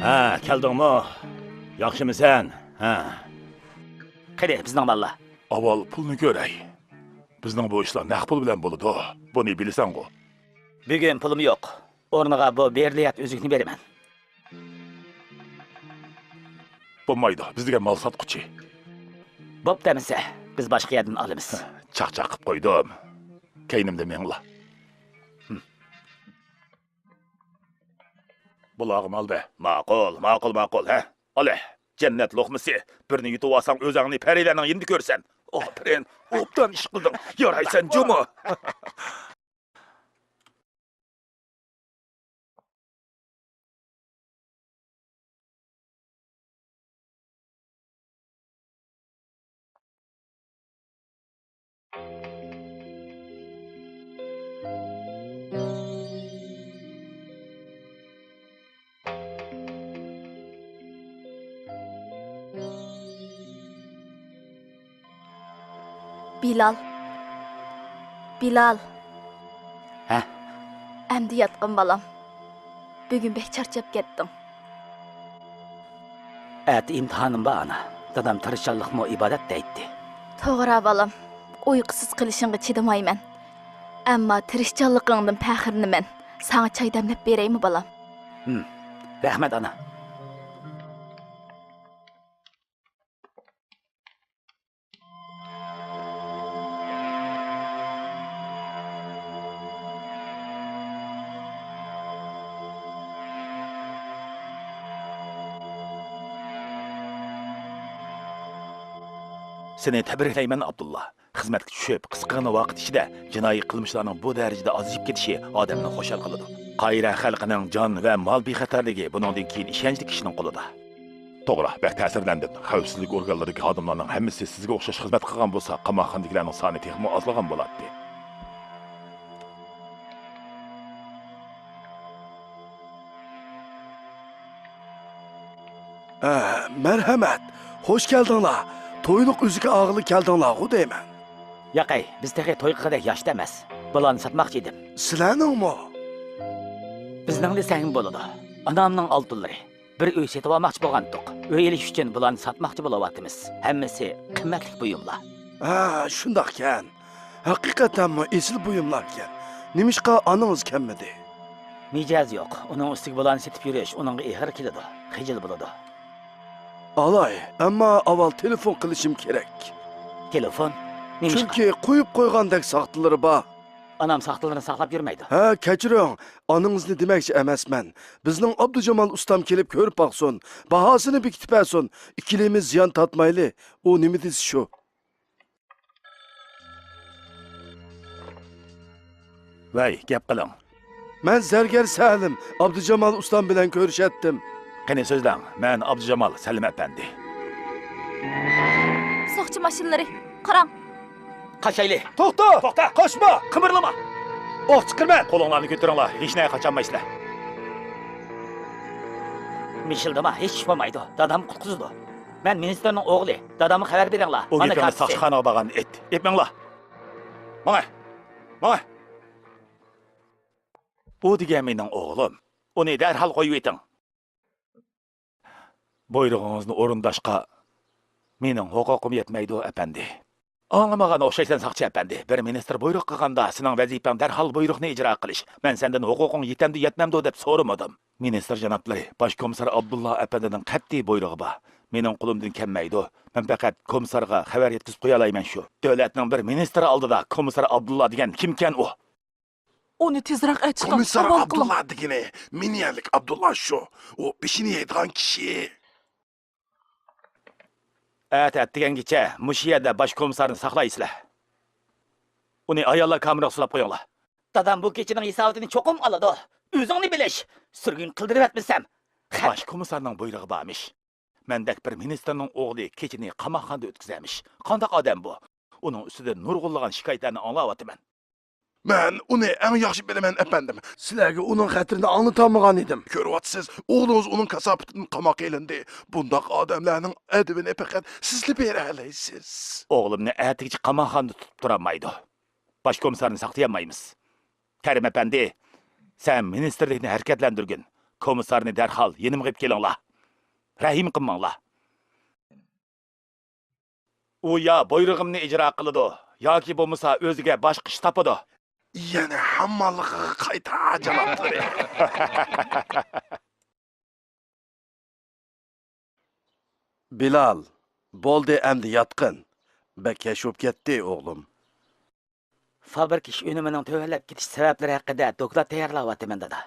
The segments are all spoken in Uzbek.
Ha, keldingmi? Yaxshimisan? Ha. Qani, bizning balla. Avval pulni ko'ray. Bizning bu ishlar naq pul bilan bo'ladi. Buni bilasan-ku. Bugun pulim yo'q. O'rniga bu berliyat o'zikni beraman. Bo'lmaydi. Bizga mal sotquchi. Bo'ptamisa, biz boshqa yerdan olamiz. Chaqchaq qilib qo'ydim. Keynimda mengla. Bulog'im alba. Ma'qul, ha. Ola, jannat luqmasi. Birini yutib olsang, o'zingni parilarning endi ko'rsan. Afirin, obdan ish qilding. Yaraysan, Jumo. Bilal. Ha? Endi yatqin balam. Bugün bek charchab ketdim. Ət imtihanım var ana. Dadam tirishchanlikmi ibodat deydi. To'g'ri balam. Uyqusiz qilishingga chidamayman. Ammo tirishchanligingdan faxrliman. Sana choy damlab beraymi balam? Rahmat ana. Seni tabriklayman Abdullah. Xizmatga tushib, qisqagina vaqt ichida jinoiy qilmishlarning bu darajada ozishib ketishi odamni xushal qiladi. Qayra xalqining jon va mol bexatarligi buningdan keyin ishonchli kishining qo'lida. To'g'ri, bak ta'sirlandim. Xavfsizlik organlaridagi xodimlarning hammasi sizga o'xshash xizmat qilgan bo'lsa, qamoqxonaliklarning soni texmo ozlagan bo'ladi. Merhamet, hoş geldinler. To'yliq o'ziga og'ili keldinglar-ku deyman. Yo'qay, biz texe to'y qilgandek yoshda emas. Bularni sotmoqchi edim. Sizlarningmi? Bizning desang bo'ladi. Onamning oltinlari. Bir uy setib olmoqchi bo'lgandik. Uy elish uchun bularni sotmoqchi bo'layapmiz. Hammasi qimmatli buyumlar. Ha, shundaqkan. Haqiqatanmi esil buyumlar ekan. Nimishqa onangiz kelmadi? Mijoz yo'q. Uning ustiga bularni setib yurish uningga ig'ir keladi. Xijil bo'ladi. Alay, ammo avval telefon qilishim kerak. Telefon? Nimishqa? Chunki qo'yib qo'ygandek soxtalari bor. Onam soxtalarni saqlab yurmaydi. Ha, kechiring. Onangizni demoqchi emasman. Bizning Abdujamal ustam kelib ko'rib baqsin, bahosini bekitib bersin. Ikkilimiz ziyon tatmayli. U nima desiz shu? Vay, gap qiling. Men zargar Salim, Abdujamal ustam bilan ko'rishatdim. Qani so'zlang. Men Abdujamal Salim apandi. Soqchi mashinalari, qarang. Qaşayli. To'xta, Qochma! qimirlama. O'q chiqirma. Qo'linglarni ko'taringlar. Hech narsa qachonmaysizlar. Mishildama hech bo'lmaydi. Dadam qutqizdi. Men ministerning o'g'li. Dadamga xabar beringlar. O gapni soqchixonaga borgan et. Etmanglar. Mana. O degan mening o'g'lim. Uni darhol qo'yib eting. Buyrug'ingizni o'rindashqa mening huquqim yetmaydi, apandi. Anlamagan o'xshaysan soqchi apandi. Bir ministr buyruq qilganda sening vazifang darhol buyruqni ijro qilish. Men sendan huquqing yetamdi yetmamdi deb so'ramadim. Ministr janoblari, bosh komissar Abdullah apandining qat'iy buyrug'i bor. Mening qo'limdan kelmaydi. Men faqat komissarga xabar yetkazib qo'ya olaman shu. Davlatning bir ministri oldida komissar Abdullah degan kimkan u? Uni tezroq aytishga Komissar Abdullah degani miniyalik Abdullah shu. U beshini yeydigan kishi. At degangacha mush yerda bosh komissarni saqlaysizlar. Uni ayollar kameraga sulab qo'yinglar. Dadam bu kechining hisobini cho'qim oladi. O'zingni bilish. Surgun qildirib atmasam. Bosh komissarning buyrug'i bormish. Mendak bir ministerning o'g'li kechini qamoqxonada o'tkazamish. Qanday odam bu? Uning ustida nurg'unlagan shikoyatlarni anglayapman. Men uni eng yaxshi bilaman efendim. Sizlarga uning xatirini anlatamagan edim. Ko'ryapsiz, o'g'lingiz uning kasofatidan qamoqqa ilindi. Bundaq odamlarning adabini faqat sizlar bera olasiz. O'g'limni atigacha qamoqxonada tutib turolmaydi. Bosh komissarni saqlayolmaymiz. Karim apandi, sen ministerlikni harakatlantirgin. Komissarni derhal yenim qilib kelinglar. Rahim qilmanglar. U ya buyrug'imni ijro qiladi, yoki bo'lmasa o'ziga boshqa ish topadi. Yana hammalig'iga qayta janoblari. Bilal, bo'ldi endi yotqin. Bakashib ketdi o'g'lim. Fabrik ish unimining tövallab ketish sabablari haqida doklad tayyorlayapman dada.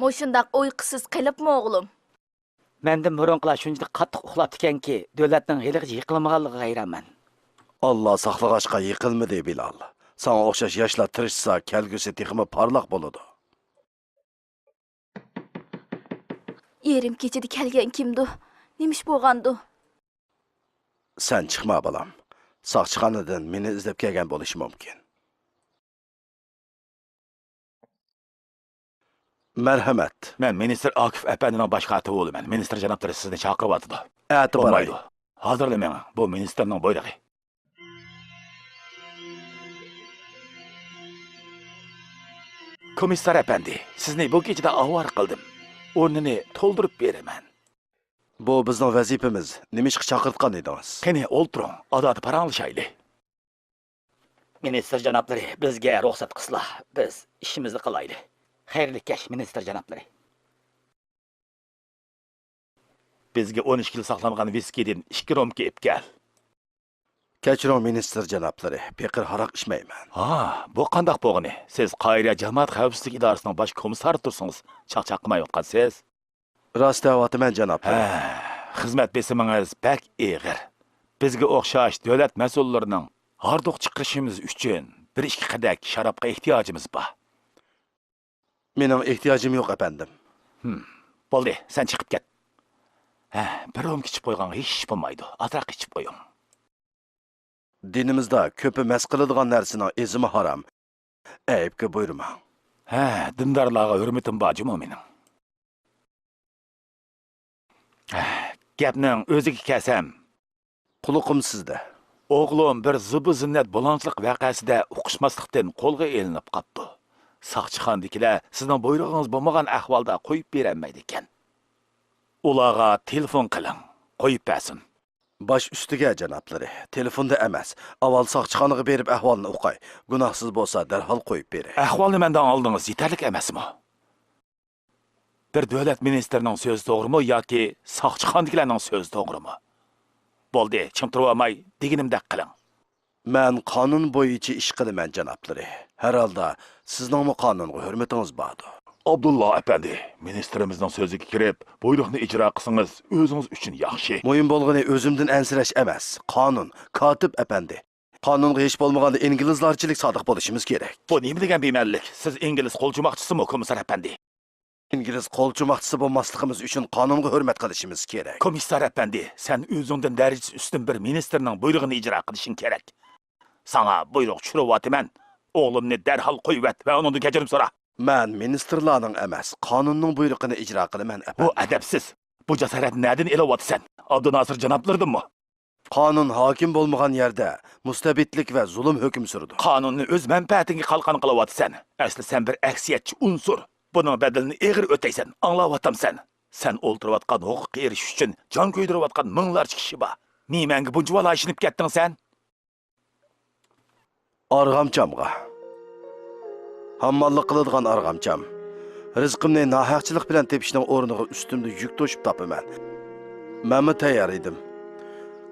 Mo'shundaq uyqusiz qilibmi o'g'lim? Mendan burunqilar shunchalik qattiq uxlab ekanki, davlatning haligacha yiqilmaganligiga hayronman. Allah saqlag'achqa yiqilmadi Bilal. Sana o'xshash yoshlar tirishsa, kelgusi texmi parlaq bo'ladi. Yerim kechida kelgan kimdi? Nimish bo'lgandi? Sen chiqma balam. Saqchiqanidan meni izlab kelgan bo'lishi mumkin. Marhamat. Men ministr Akif apandining bosh xatibi bo'laman. Ministr janoblari sizni chaqiryapti. Ati boray. Hozirlamang. Bu ministrning buyrug'i. Komissar apandi, sizni bu kechada avvar qildim. O'rnini to'ldirib beraman. Bu bizning vazifamiz. Nima ish chaqirtgan edingiz? Qani o'ltiring, odati paranglashayli. Ministr janoblari, bizga ruxsat qilsizlar. Biz ishimizni qilaylik. Xayrli kash, ministr janoblari. Bizga 12 yil saqlangan viskidan 2 romka ib kel. Kechiring ministr janoblari, peqir haroq ichmayman. Ha, bu qandaq bo'g'ini? Siz Qoira jamoat xavfsizlik idorasining bosh komissari tursiz. Chaqchaq qilmayotgansiz. Rost aytyapman janoblari. Xizmat besimingiz bak eg'ir. Bizga o'xshash davlat mas'ullarining hardoq chiqarishimiz uchun bir ikki qadak sharobga ehtiyojimiz bor. Mening ehtiyojim yo'q apandim. Bo'ldi, sen chiqib ket. Bir romka ichib qo'ygan hech ish bo'lmaydi. Azroq ichib qo'ying. Dinimizda ko'pi mas qiladigan narsaning ezimi harom. Aybga buyurmang. Dindorlarga hurmatim bor juma mening. Gapning o'ziga kelsam, Quluqim sizda. o'g'lim bir zinnat bulanchilik voqeasida o'qishmaslikdan qo'lga elinib qopdi. Saqchixondagilar sizning buyrug'ingiz bo'lmagan ahvolda qo'yib berolmaydi ekan. Ularga telefon qiling, qo'yib bersin. Bosh ustiga janoblari, telefonda emas. Avval saqchixonaga berib ahvolni o'qay. Gunohsiz bo'lsa darhol qo'yib beray. Ahvolni mendan oldingiz yetarli emasmi? Bir davlat ministrining so'zi to'g'rimi yoki saqchixondagilarning so'zi to'g'rimi? Bo'ldi, chimtirib olmay deganimdek qiling. Men qonun bo'yicha ish qilaman janoblari. Har holda sizning qonunga hurmatingiz bordir. Abdullah apandi, ministrimizning so'ziga kirib, buyruqni ijro qilsangiz o'zingiz uchun yaxshi. Muhim bo'lgani o'zimdan ansirash emas. Qonun, kotib apandi. Qonunga hech bo'lmaganda inglizlarchilik sodiq bo'lishimiz kerak. Bu nima degan bemallik? Siz ingliz qo'lchumoqchisimi, komissar apandi? İngiliz qo'lchumoqchisi bo'lmasligimiz uchun qonunga hurmat qilishimiz kerak. Komissar apandi, sen o'zingdan darajasi ustun bir ministrning buyrug'ini ijro qilishing kerak. Sana buyruq tushiryapman. O'g'limni darhol qo'yib et va undan kechirim so'ra. Men ministrlarning emas, qonunning buyrug'ini ijro qilaman Bu apandi. adabsiz. Bu jasorat nereden elayotsın? Abdunasır janoblardan mı? Qonun hokim bo'lmagan yerda mustabidlik va zulm hukm surdi. Qonunni o'z manfaatingga qalqon qilyapsan. Asli sen bir aksiyatchi unsur. Buning bedelini eg'ir o'taysan. Anglayapsan. Sen o'ltirayotgan huquqqa erishish uchun jon ko'ydirayotgan minglarcha kishi bor. Nimanga buncha ishinib ketding sen? Arg'amchamga. Hammallik qiladigan arg'amcham. Rizqimni nohaqchilik bilan tepishning o'rniga ustimda yuk to'shib topaman. Men tayyor edim.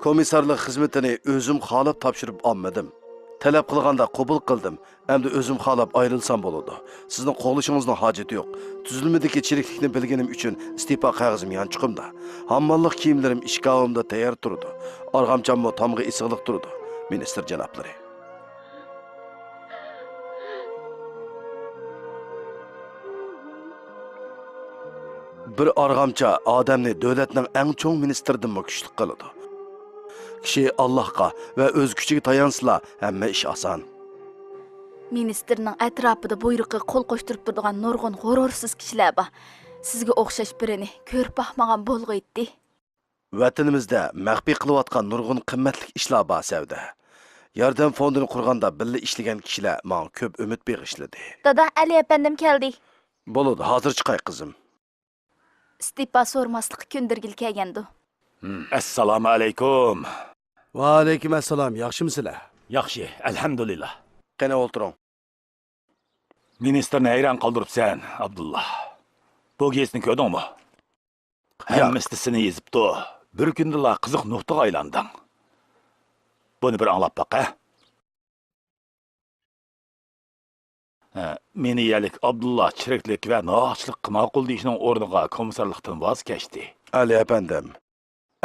Komissarlik xizmatini o'zim xohlab topshirib olmadim. Talab qilganda qabul qildim. Endi o'zim xohlab ayrilsam bo'ladi. Sizning qo'llashingizning hojati yo'q. Tuzilmadagi chiriklikni bilganim uchun istifa qog'ozim yonchiqimda. Hammallik kiyimlarim ishkavimda tayyor turdi. Arg'amchammo tomga isig'liq turdi. Ministr janoblari. Bir arg'amcha odamni davlatning eng cho'ng ministridan kuchli qiladi. Kishi Allohga va o'z kuchiga tayansla, hamma ish oson. Ministrning atrofida buyruqqa qo'l qo'shtirib turadigan nurg'un g'urursiz kishilar bor. Sizga o'xshash birini ko'rib baxmagan bo'lg'aydi. Vatanimizda maxfiy qilayotgan nurg'un qimmatli ishlar bor savda. Yordam fondini qurganda birga ishlagan kishilar menga ko'p umid bag'ishladi. Dada, Ali apandim keldi. Bo'ladi, hozir chiqay qizim. istifa so'rmaslik ko'ndirgil kelgandu. Assalomu alaykum. Va alaykum assalom. Yaxshimisizlar? Yaxshi, alhamdulillah. Qani o'tiring. Ministerni hayron qoldiribsan, Abdullah. Bu gezini ko'rdingmi? Hammasi seni yezibdi. Bir kundala qiziq nuqtaga aylanding. Buni bir anglab baq, Meniyalik Abdullah chiriklik va nohaqchilik ma'qul deyishning o'rniga komissarlikdan voz kechdi. Ali efendim.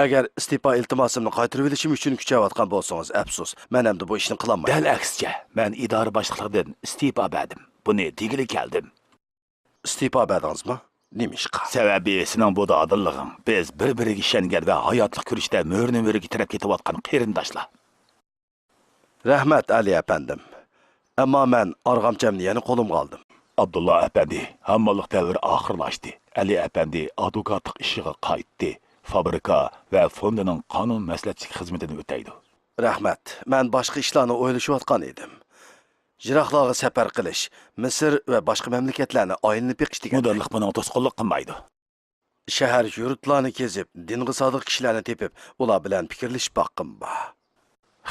Agar istifa iltimosimni qaytarib olishim uchun kuchayotgan bo'lsangiz, afsus. Men endi bu ishni qilaman. Dal aksicha, men idora boshliqligidan istifa berdim. Buni degili keldim. Istifa berdingizmi? Nima ishqa? Sababi sening bu odillig'ing. Biz bir-biriga ishongan va hayotlik kurishda mo'rni-mo'riga tirab ketayotgan qarindoshlar. Rahmat Ali efendim. Ammo men arg'amchamni yana qo'limga oldim. Abdullah efendi, hammalik davri oxirlashdi. Ali efendi advokatlik ishiga qaytdi. Fabrika va fondining qonun maslahatchilik xizmatini o'taydi. Rahmat. Men boshqa ishlarni o'ylashayotgan edim. Jiroqlarga safar qilish, Misr va boshqa mamlakatlarni oyilni beqish degan. Mudarlik buni to'sqinlik qilmaydi. Shahar yurtlarni kezib, dinga sodiq kishilarni tepib, ular bilan fikrlashib boqqim bor.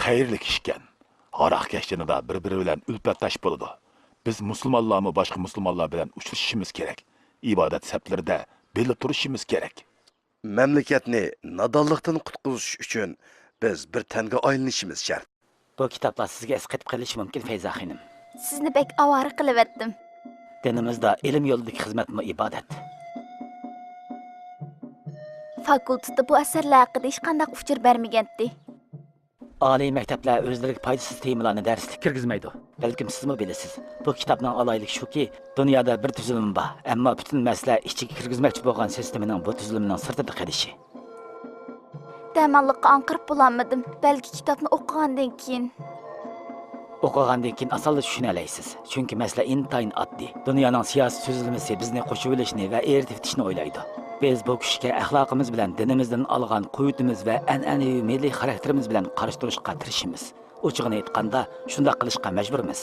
Xayrli ishkan. Aroq kashtinida bir-biri bilan ulfatlash bo'ladi. Biz musulmonlarmi boshqa musulmonlar bilan uchrashishimiz kerak. Ibodat saflarida birga turishimiz kerak. Mamlakatni nodonlikdan qutqizish uchun biz bir tanga aylanishimiz shart. Bu kitoblar sizga esqitib qilishi mumkin Fayza xonim. Sizni bek avori qilyaptim. Dinimizda ilm yo'lidagi xizmatmi ibodat. Fakultetda bu asarlar haqida hech qanday uchur bermagandi. Oliy maktablar o'zlariga foydasiz temalarni darsga kirgizmaydi. Balkim sizmi bilasiz. Bu kitobning alaylik shuki, dunyoda bir tuzilma bor, ammo butun masala ichiga kirgizmoqchi bo'lgan sistemaning bu tuzilmaning sirtida qolishi. Damallıqqa anqirib bulanmadım. Belki kitapni o'qigandan keyin. O'qigandan keyin asalda tushuna olasiz. Chunki masala intayin oddiy. Dunyoning siyosiy tuzilmasi bizni qo'shib olishni va eritishni o'ylaydi. Biz bu kishga axloqimiz bilan dinimizdan olgan quvvatimiz va an'anaviy milliy xarakterimiz bilan qarshi turishga tirishimiz. Ochig'ini aytganda, shunday qilishga majburmiz.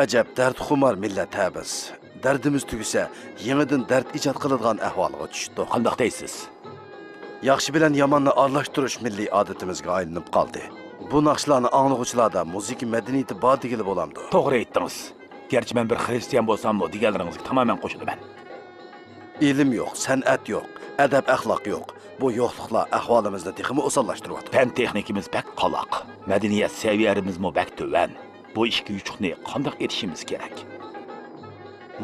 Ajab dard xumar millat biz. Dardimiz tugisa, yangidan dard ijod qiladigan ahvolga tushdik. Qandoq deysiz? Yaxshi bilan yomonni aralashtirish milliy odatimizga aylanib qoldi. Bu naqshlarni anglag'uvchilarda musiqa madaniyati bor degili bo'lamdi. To'g'ri aytdingiz. Gerçi men bir xristian bo'lsam-mu, deganlaringizga tamoman qo'shilaman. Ilm yo'q, san'at yo'q, adab axloq yo'q. Bu yo'qliklar ahvolimizni texmi osonlashtiryapti. Fan texnikimiz bak qaloq. Madaniyat saviyamizmi bak tuvan. Bu ishga yuchuqni qandoq etishimiz kerak?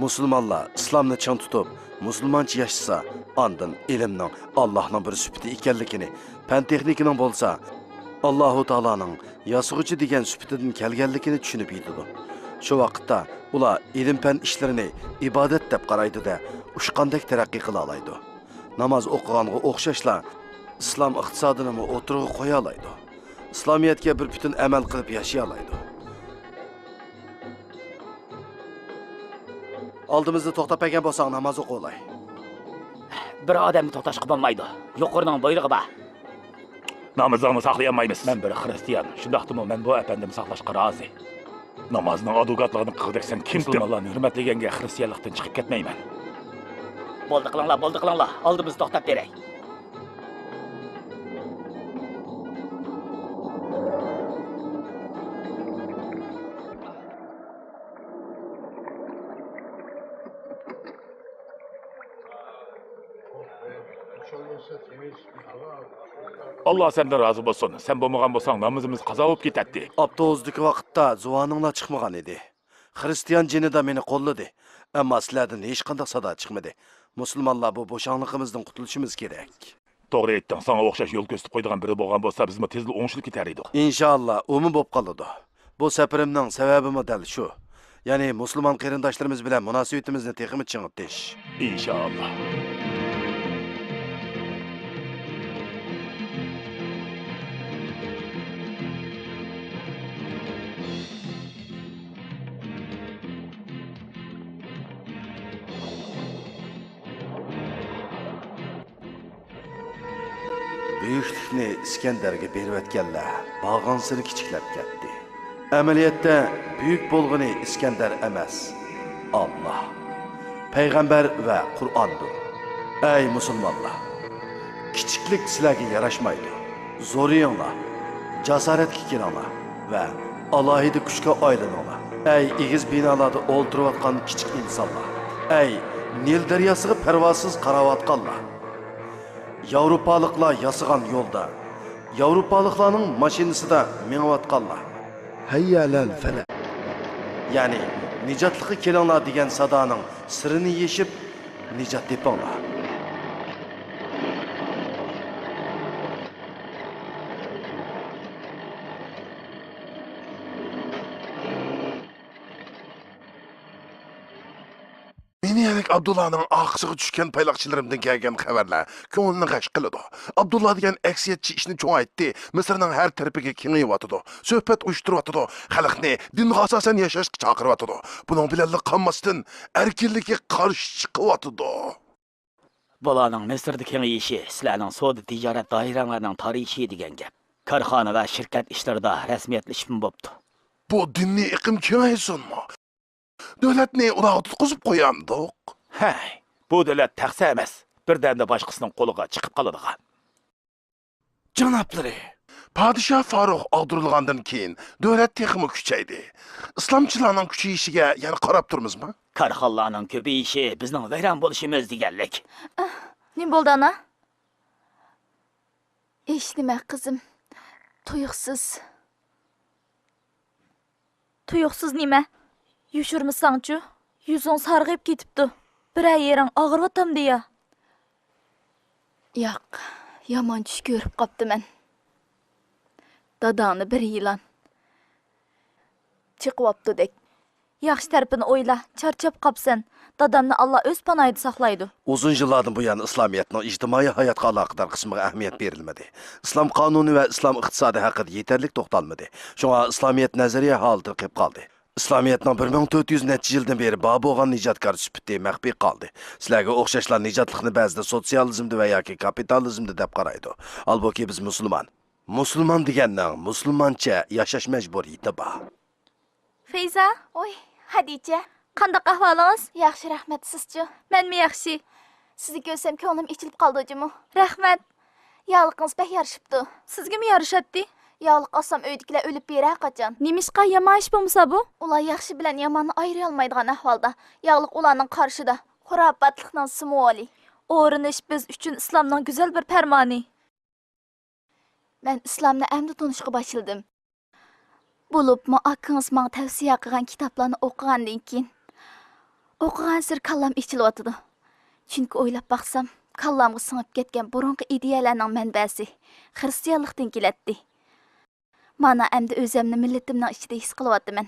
Musulmonlar islomni chang tutib, musulmoncha yashasa, ondan ilmning Allohning bir sifati ekanligini, fan texnikining bo'lsa, Allohu taolaning yasug'uchi degan sifatidan kelganligini tushunib yetadi. Shu vaqtda ular ilm-fan ishlarini ibodat deb qaraydi-da, ushqandek taraqqiy qila oladi. Namoz o'qiganga o'xshashla islom iqtisodini o'tirg'i qo'ya oladi. İslamiyatga bir bütün amal qilib yashay oladi. Oldimizda to'xtab qolgan bo'lsang namoz o'qilay. Bir odamni to'xtashga bo'lmaydi. Yuqorining buyrug'i bor. Namozlarni saqlayolmaymiz. Men bir xristian. Shundaqdimi men bu efendim saqlashga rozi. Namozning advokatligini qildirsan kim musulmonlarni hurmatlaganga xristianlikdan chiqib ketmayman. Bo'ldi qilinglar. Oldimizni to'xtab beray. Allah senden razı olsun. Sen bo'lmagan bo'lsang namozimiz qazo bo'lib ketadi. Avtobuzdagi vaqtda zuvoninglar chiqmagan edi. Xristian jinida meni qo'lladi. Ammo sizlardan hech qanday sado chiqmadi. Musulmonlar bu bo'shanligimizdan qutulishimiz kerak. To'g'ri aytding. Sana o'xshash yo'l ko'rsatib qo'ydigan biri bo'lgan bo'lsa, bizmi tezlik o'ngishlik ketar edik. Inshaalloh, umi bo'lib qoladi. Bu safarimning sababimi dal shu. Ya'ni musulmon qarindoshlarimiz bilan munosabatimizni texmi ching'itish. İnşallah. buyuklikni Iskandarga berib etganlar bag'onsini kichiklab ketdi. Amaliyotda buyuk bo'lg'ini Iskandar emas, Alloh, payg'ambar va Qur'ondir. Ey musulmonlar, kichiklik sizlarga yarashmaydi. Zo'riyinglar, jasoratga kelinglar va alohida kuchga aylaninglar. Ey egiz binolarda o'ltirayotgan kichik insonlar, ey Nil daryosiga parvozsiz qarayotganlar, Yevropaliklar yasıgan yo'lda, Yevropaliklarning mashinasida minayotganlar, Hayyalal fala. ya'ni nijotlikqa kelinglar degan sadoning sirini yeshib nijot tepinglar. Meni yanik Abdullah'ның aqsığı düşkən paylaşçılarımdan gələn xəbərlər көңілini qəş qılıdı. Abdullah degan əksiyetçi işini çoğaytdı. Mısırның hər tərəfiga kengayıvatıdı. Söhbət uyuşturuvatıdı. Xalqni dinə asasən yaşaşqa çağırıvatıdı. Bunun bilanlıq qanmasdan erkinlikə qarşı çıxıvatıdı. Bularning Misrda kengayişi sizlarning savdo tijorat doiralarining tarixiy degan gap. Korxona va shirkat ishlarida rasmiyatlashib bo'pti. Bu dinni iqim kengaysunmu? Dövlətni ularga tutquzub qo'yandiq. Hey, bu davlat taxsa emas. Birdən də başqasının qoluğa çıxıb qaladigan. Canablari, Padişah Faruq aldırılğandan keyin dövlət texmi küçəydi. İslamçılarning küçəyişiga yana qarab turmuzmu? Korxonalarning ko'payishi bizning vayron bo'lishimiz deganlik. Ne bo'ldi ana? Nima qizim? Tuyuqsiz. Tuyuqsiz nima? Yushurmisangchu? Yuzing sarg'ib ketibdi. Bir yering og'riyotam deya. Yo'q, yomon tush ko'rib qoptiman. Dadani bir yılan. Chiqyapti-dek. Yaxshi tarafini o'yla, charchab qopsan. Dadamni Alloh o'z panoyida saqlaydi. Uzun yıllardan bu yana İslamiyetning ijtimoiy hayotga aloqador qismiga ahamiyat berilmadi. İslam qonuni va islom iqtisodi haqida yetarli to'xtalmadi. Shunga İslamiyet nazariya holida qolib qoldi. İslamiyetning 1400 necha yildan beri bor bo'lgan nijotkor sifati maxfiy qoldi. Sizlarga o'xshashlar nijotlikni ba'zida sotsializmda va yoki kapitalizmda deb qaraydi. Albuki biz musulmon. Musulmon deganning musulmoncha yashash majburiyati bor. Feyza, oy, Hadicha. Qandaq ahvolingiz? Yaxshi, rahmat. Sizchi? Menmi yaxshi? Sizni ko'rsam ko'nglim ichilib qoldi o'jimi? Rahmat. Yog'liqingiz bek yarishibdi. Sizga mi yarishatdi? Yog'liq olsam uydagilar o'lib berar qachon. Nemishqa yomon ish bo'lmasa bu? Ular yaxshi bilan yomonni ayira olmaydigan ahvolda. Yog'liq ularning qarshida. Xurofotlikning simvoli. O'rinish biz uchun islomning go'zal bir farmoni. Men islomni endi tanishga boshladim. Bo'libmi akangiz menga tavsiya qilgan kitoblarni o'qigandan keyin o'qigan sir kallam ichilyotdi. Chunki o'ylab baqsam, kallamga singib ketgan burunqi ideyalarning manbasi xristianlikdan keladi. Mana endi o'zimni millatimning ichida his qilyapman.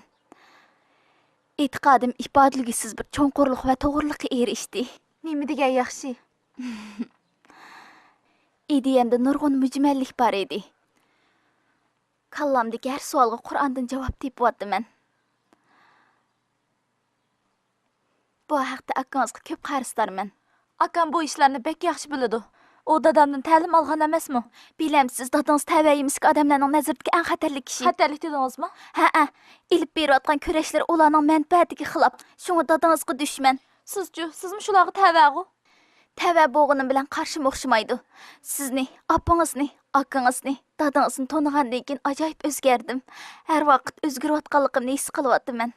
E'tiqodim ifodalgisiz bir cho'nqurlik va to'g'rilikka erishdi. Nima degan yaxshi? Ideyamda nurg'un mujmallik bor edi. Kallamdagi har savolga Qur'ondan javob topyapman. Bu haqda akangizga ko'p qarislarman. Akam bu ishlarni bek yaxshi biladi. O dadamdan ta'lim olgan emasmi? Bilamsiz, dadangiz tavayimizki odamlarning nazaridagi eng xatarli kishi. Xatarli dedingizmi? Ha, ilib berayotgan kurashlar ularning manfaatiga xilof. Shunga dadangizga dushman. Sizchi, sizmi shularga tavag'u? Tava bo'g'ini bilan qarshim o'xshamaydi. Sizni, opangizni, akangizni, dadangizni tonigandan keyin ajoyib o'zgardim. Har vaqt o'zgarayotganligimni his qilyapman.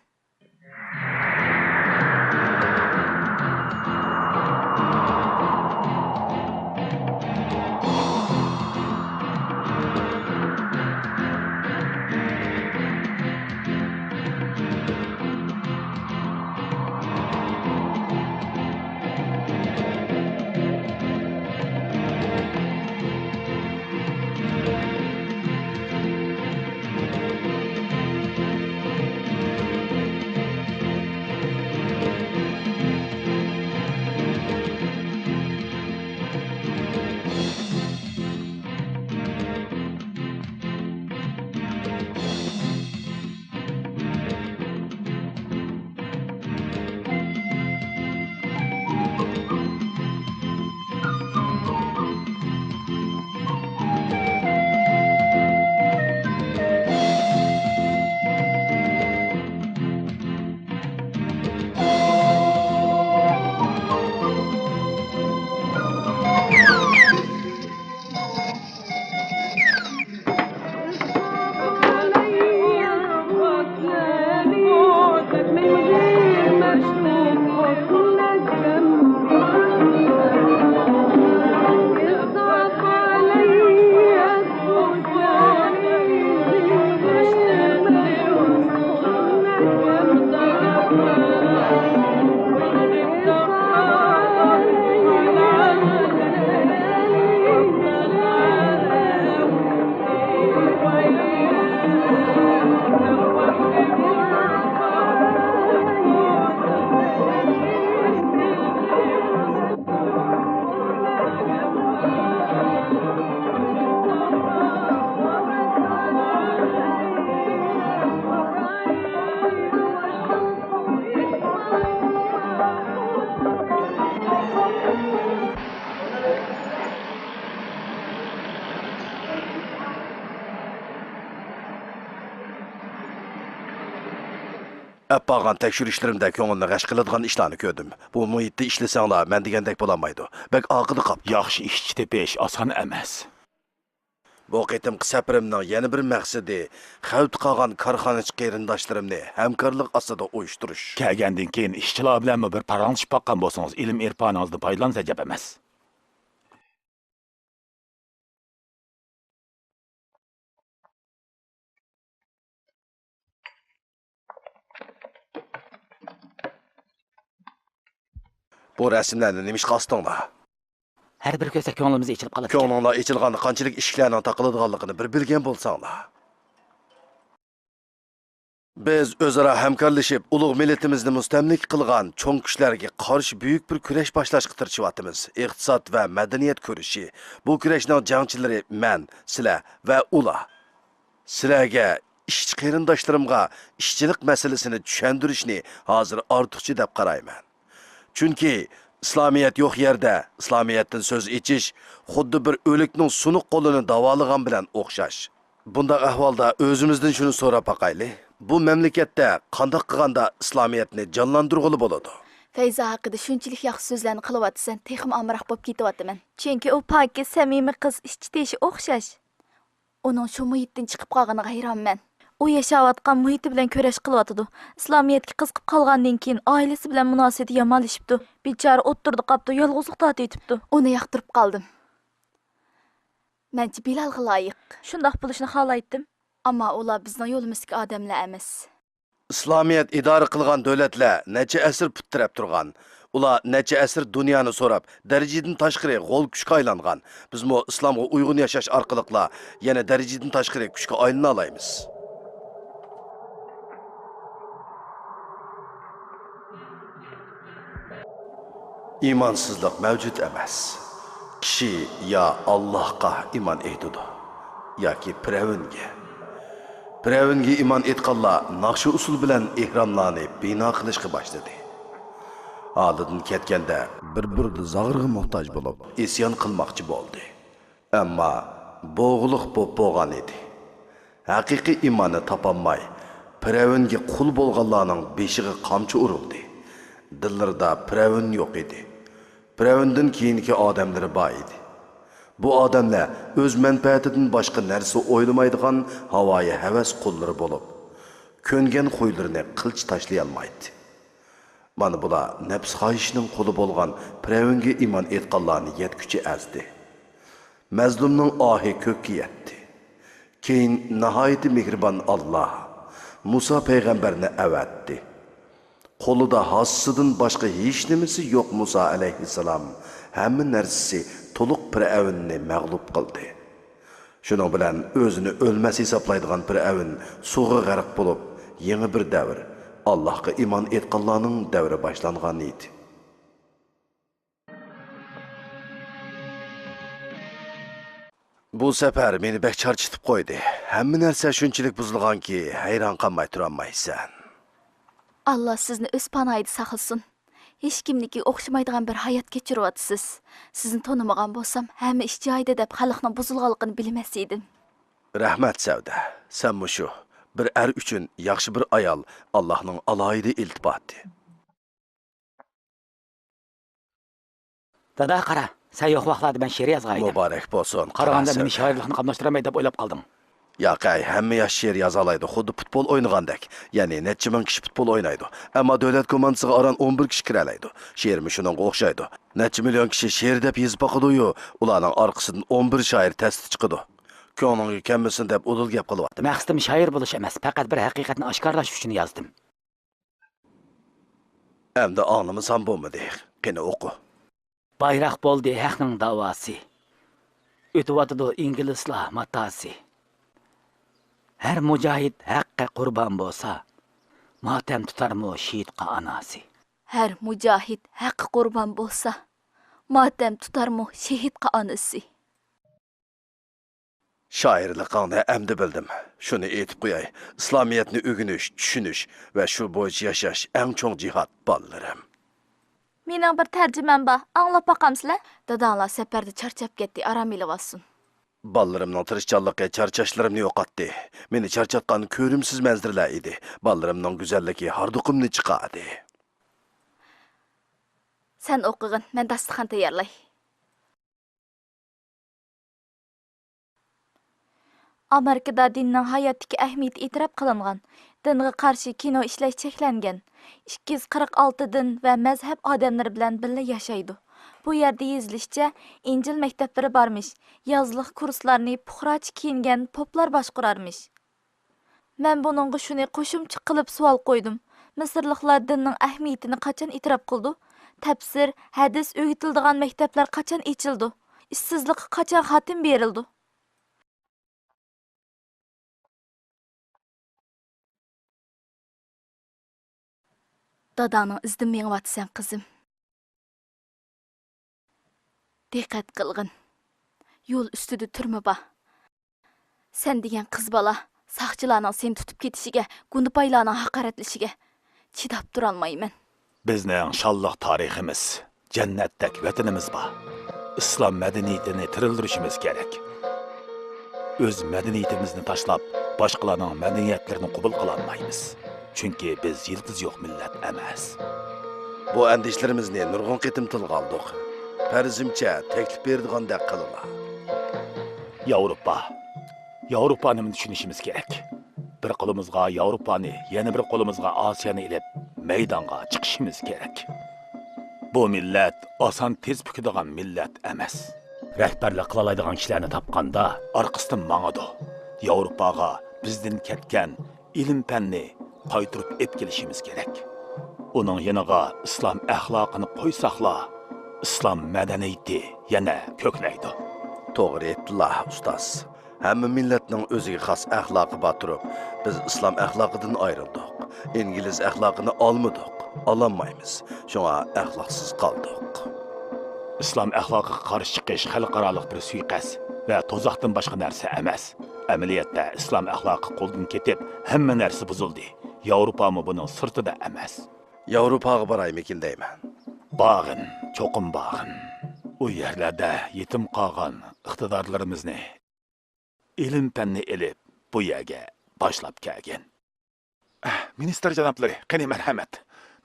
Appagan tekshirishlerimde ko'ngilni g'ash qiladigan ishlarni ko'rdim. Bu muhitda ishlasanglar, men degandek bo'lolmaydi. Bek aqidi qap. Yaxshi ishchi tepish oson emas. Bu qitimqi safarimning yana bir maqsadi xavt qolgan korxonachi qarindoshlarimni hamkorlik ostida uyushtirish. Kelgandan keyin ishchilar bilan bir paranglashib baqqan bo'lsangiz, ilm irfoningizni foydalansa jab emas. Bu rasmlarni nima ish qasdinglar? Har bir ko'sa ko'nglimiz ichilib qoladi. Ko'nglinglar ichilgan qanchalik ishlarning taqiladiganligini bir bilgan bo'lsanglar. Biz o'zaro hamkorlashib, ulug' millatimizni mustamlik qilgan cho'ng kuchlarga qarshi buyuk bir kurash boshlashga tirishyapmiz. Iqtisod va madaniyat kurashi. Bu kurashning jangchilari men, sizlar va ular. Sizlarga ishchi qarindoshlarimga ishchilik masalasini tushuntirishni hozir ortiqcha deb qarayman. Chunki İslamiyet yo'q yerda İslamiyetdan so'z ichish xuddi bir o'likning sunuq qo'lini davolagan bilan o'xshash. Bunda ahvolda o'zimizdan shuni so'rab baqayli. Bu mamlakatda qanday qilganda İslamiyetni jonlantirg'ili bo'ladi? Feyza haqida shunchalik yaxshi so'zlarni qilyapsan, texim amroq bo'lib ketyapman. Chunki u pokiz, samimiy qiz, ishchi teshi o'xshash. Uning shu muhitdan chiqib qolganiga hayronman. U yashayotgan muhiti bilan kurash qilyotdi. İslamiyetga qiziqib qolgandan keyin oilasi bilan munosabati yomonlashibdi. Bechora o'ttirdi qapti, yolg'izlik tortibdi. Uni yoqtirib qoldim. Menchi Bilalga loyiq. Shundoq bo'lishni xohlaydim. Ammo ular bizning yo'limizga odamlar emas. İslamiyet idora qilgan davlatlar necha asr puttirab turgan. Ular necha asr dunyoni so'rab, darajadan tashqari g'ol kuchga aylangan. Biz mo islomga uyg'un yashash orqali yana darajadan tashqari kuchga aylana olamiz. İmansızlık mevcut emas. Kişi ya Allah'a iman etdi, ya ki Piravunga. Piravunga iman etqanlar naqshi usul bilan ihramlarni bino qilishga boshladi. Oldin ketganda bir zag'irga muhtoj bo'lib, isyon qilmoqchi bo'ldi. Ammo bo'g'liq bo'lgan edi. Haqiqiy imonni topolmay, Piravunga qul bo'lganlarning beshiga qamchi urildi. Dillarida Piravun yo'q edi. Piravundan keyingi odamlar bor edi. Bu odamlar o'z manfaatidan boshqa narsa o'ylamaydigan havoyi havas qullari bo'lib, ko'ngan qo'ylarini qilch tashlay olmaydi. Mana bular nafs xohishining quli bo'lgan Piravunga iymon etganlarni yetkuchi azdi. Mazlumning ohi ko'kka yetdi. Keyin nihoyat mehribon Alloh Musa payg'ambarni avatdi. Qo'lida hassidan boshqa hech nimasi yo'q Musa alayhissalom hamma narsasi to'liq Piravunni mag'lub qildi. Shuning bilan o'zini o'lmas hisoblaydigan Piravun suvga g'arq bo'lib, yangi bir davr, Allohga iymon etganlarning davri boshlangan edi. Bu safar meni bek charchitib qo'ydi. Hamma narsa shunchalik buzilganki, hayron qolmay turolmaysan. Allah sizni o'z panoyida saqlasin. Hech kimniki o'xshamaydigan bir hayot kechiryapsiz. Sizni tonimagan bo'lsam, hamma ish joyida deb xalqning buzilganligini bilmas edim. Rahmat Savda. Sen mushu bir er uchun yaxshi bir ayol Allohning alohida iltifoti. Dada qara, sen yo'q vaqtlarda men she'r yozgan edim. Muborak bo'lsin. Qaraganda meni shoirlikni qamlashtirmay deb o'ylab qoldim. Yaqay, hamma yosh she'r yoza oladi, xuddi futbol o'ynagandek. Ya'ni necha ming kishi futbol o'ynaydi. Ammo davlat komandasiga oran 11 kishi kira oladi. She'rmi shunga o'xshaydi. Necha million kishi she'r deb yozib boqadi-yu, ularning orqasidan 11 shoir tasdiq chiqadi. Ko'nglinga kelmasin deb udul gap qilyapti. Maqsadim shoir bo'lish emas, faqat bir haqiqatni oshkorlash uchun yozdim. Endi anlamasan bo'lmadi. Qani o'qi. Bayroq bo'ldi haqning davosi. O'tyotdi inglizlar matasi. Her mucahid haqqa qurban bo'lsa, matem tutarmi şehitqa anasi. Her mucahid haqqa qurban bo'lsa, matem tutarmi şehitqa anasi. Shoirlikni endi bildim. Shuni aytib qo'yay. İslamiyetni o'rganish, tushunish va shu bo'yicha yashash eng cho'ng jihad bollarim. Mening bir tarjimam bor. Anglab boqamsizlar? Dadanglar safarda charchab ketdi, aram elib olsin. Ballarımның tirishchanligi charchashlarimni yo'qotdi. Meni charchatgan ko'rimsiz manzaralar edi. Ballarımның go'zalligi harduqimni chiqardi. Sen o'qig'in, men dasturxon tayyorlay. Amerikada dinning hayotdagi ahamiyati e'tirof qilingan. Dinga qarshi kino ishlash cheklangan. 246 din va mazhab odamlari bilan birga yashaydi. Bu yerda yezilishicha, Injil maktablari bormish. Yozliq kurslarni puxroch kiyingan poplar boshqararmish. Men buningga shuni qo'shimcha qilib savol qo'ydim. Misrliklar dinning ahamiyatini qachon e'tirof qildi? Tafsir, hadis o'rgatiladigan maktablar qachon ochildi? Ishsizlik qachon xotim berildi? Dadaning izdan mengvatsan qizim. Diqqat qilgin. Yo'l ustida turma ba. Sen degan qiz bola saqchilarning seni tutib ketishiga, gundibaylarning haqoratlashiga chidab tura olmayman. Bizning shalloq tariximiz, jannatdek vatanimiz bor. Islom madaniyatini tirildirishimiz kerak. O'z madaniyatimizni tashlab, boshqalarning madaniyatlarini qabul qila olmaymiz. Chunki biz yildiz yo'q millat emas. Bu andishlarimizni nurg'un qitim tilga oldik. Farzimcha taklif berdigandek qilma. Yevropani tushunishimiz kerak. Bir qo'limizga Yevropani, yana bir qo'limizga Osiyoni ilib, maydonga chiqishimiz kerak. Bu millat oson tez bukadigan millat emas. Rahbarlik qila oladigan kishilarni topganda orqasidan mangadi. Yevropaga bizdan ketgan ilm-fanni qaytirib ep kelishimiz kerak. Uning yeniga islom axloqini qo'ysaqla, islom madaniyati yana ko'klaydi. To'g'ri aytdilar ustoz. Hamma millatning o'ziga xos axloqi bor turib, biz islom axloqidan ayrildik. İngliz axloqini olmadik, ololmaymiz. Shunga axloqsiz qoldik. İslam axloqiga qarshi chiqish xalqaroliq bir suiqasd va to'zoqdan boshqa narsa emas. Amaliyotda islom axloqi qo'ldan ketib, hamma narsa buzildi. Yevropami buning sirtida emas. Yevropaga boraymikin deyman. Bağın, cho'qim bağın. U yerlarda yetim qolgan iqtidorlarimizni ilm-fanni ilib bu yerga boshlab kelgan. Minister janoblari, qani marhamat.